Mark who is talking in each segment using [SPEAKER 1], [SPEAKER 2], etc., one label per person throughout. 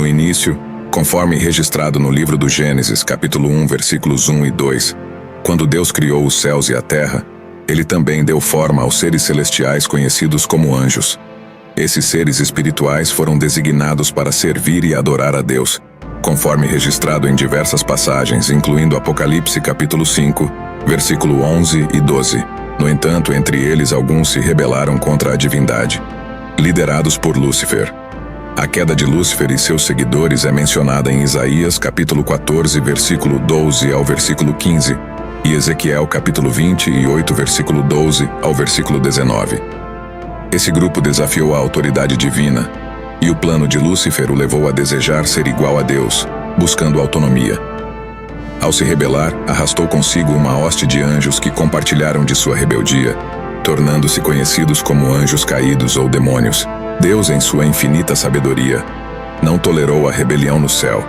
[SPEAKER 1] No início, conforme registrado no livro do Gênesis, capítulo 1, versículos 1 e 2, quando Deus criou os céus e a terra, Ele também deu forma aos seres celestiais conhecidos como anjos. Esses seres espirituais foram designados para servir e adorar a Deus, conforme registrado em diversas passagens, incluindo Apocalipse capítulo 5, versículo 11 e 12. No entanto, entre eles alguns se rebelaram contra a divindade, liderados por Lúcifer. A queda de Lúcifer e seus seguidores é mencionada em Isaías capítulo 14, versículo 12 ao versículo 15, e Ezequiel capítulo 28, versículo 12 ao versículo 19. Esse grupo desafiou a autoridade divina, e o plano de Lúcifer o levou a desejar ser igual a Deus, buscando autonomia. Ao se rebelar, arrastou consigo uma hoste de anjos que compartilharam de sua rebeldia, tornando-se conhecidos como anjos caídos ou demônios. Deus, em sua infinita sabedoria, não tolerou a rebelião no céu.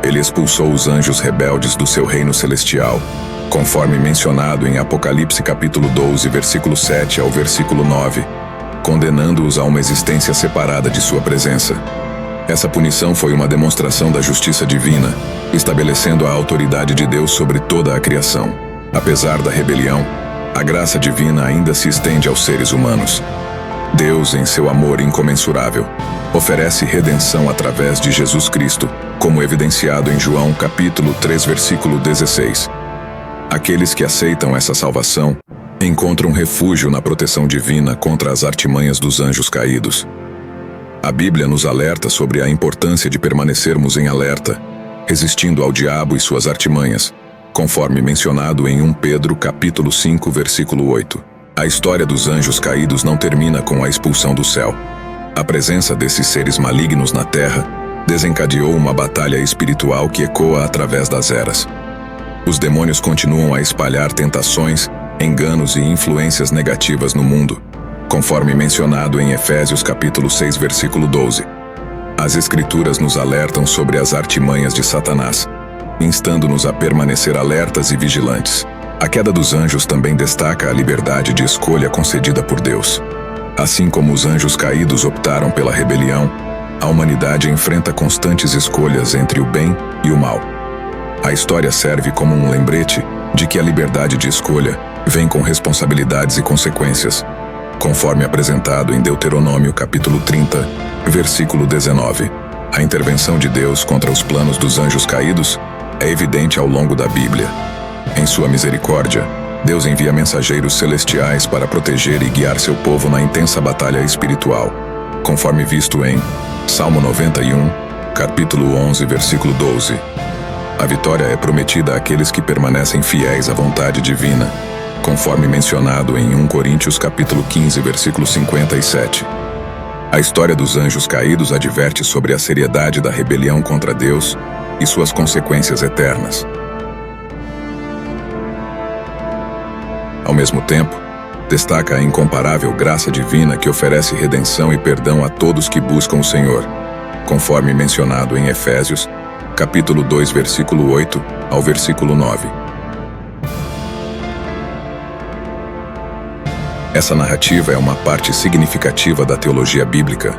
[SPEAKER 1] Ele expulsou os anjos rebeldes do seu reino celestial, conforme mencionado em Apocalipse capítulo 12, versículo 7 ao versículo 9, condenando-os a uma existência separada de sua presença. Essa punição foi uma demonstração da justiça divina, estabelecendo a autoridade de Deus sobre toda a criação. Apesar da rebelião, a graça divina ainda se estende aos seres humanos. Deus, em seu amor incomensurável, oferece redenção através de Jesus Cristo, como evidenciado em João capítulo 3, versículo 16. Aqueles que aceitam essa salvação encontram refúgio na proteção divina contra as artimanhas dos anjos caídos. A Bíblia nos alerta sobre a importância de permanecermos em alerta, resistindo ao diabo e suas artimanhas, conforme mencionado em 1 Pedro capítulo 5, versículo 8. A história dos anjos caídos não termina com a expulsão do céu. A presença desses seres malignos na terra desencadeou uma batalha espiritual que ecoa através das eras. Os demônios continuam a espalhar tentações, enganos e influências negativas no mundo, conforme mencionado em Efésios capítulo 6, versículo 12. As Escrituras nos alertam sobre as artimanhas de Satanás, instando-nos a permanecer alertas e vigilantes. A queda dos anjos também destaca a liberdade de escolha concedida por Deus. Assim como os anjos caídos optaram pela rebelião, a humanidade enfrenta constantes escolhas entre o bem e o mal. A história serve como um lembrete de que a liberdade de escolha vem com responsabilidades e consequências, conforme apresentado em Deuteronômio capítulo 30, versículo 19. A intervenção de Deus contra os planos dos anjos caídos é evidente ao longo da Bíblia. Em sua misericórdia, Deus envia mensageiros celestiais para proteger e guiar seu povo na intensa batalha espiritual, conforme visto em Salmo 91, capítulo 11, versículo 12. A vitória é prometida àqueles que permanecem fiéis à vontade divina, conforme mencionado em 1 Coríntios capítulo 15, versículo 57. A história dos anjos caídos adverte sobre a seriedade da rebelião contra Deus e suas consequências eternas. Ao mesmo tempo, destaca a incomparável graça divina que oferece redenção e perdão a todos que buscam o Senhor, conforme mencionado em Efésios capítulo 2, versículo 8 ao versículo 9. Essa narrativa é uma parte significativa da teologia bíblica,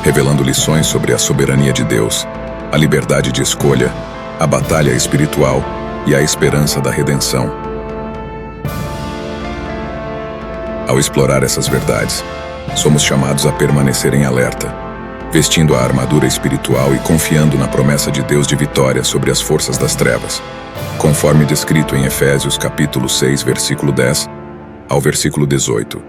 [SPEAKER 1] revelando lições sobre a soberania de Deus, a liberdade de escolha, a batalha espiritual e a esperança da redenção. Ao explorar essas verdades, somos chamados a permanecer em alerta, vestindo a armadura espiritual e confiando na promessa de Deus de vitória sobre as forças das trevas, conforme descrito em Efésios capítulo 6, versículo 10 ao versículo 18.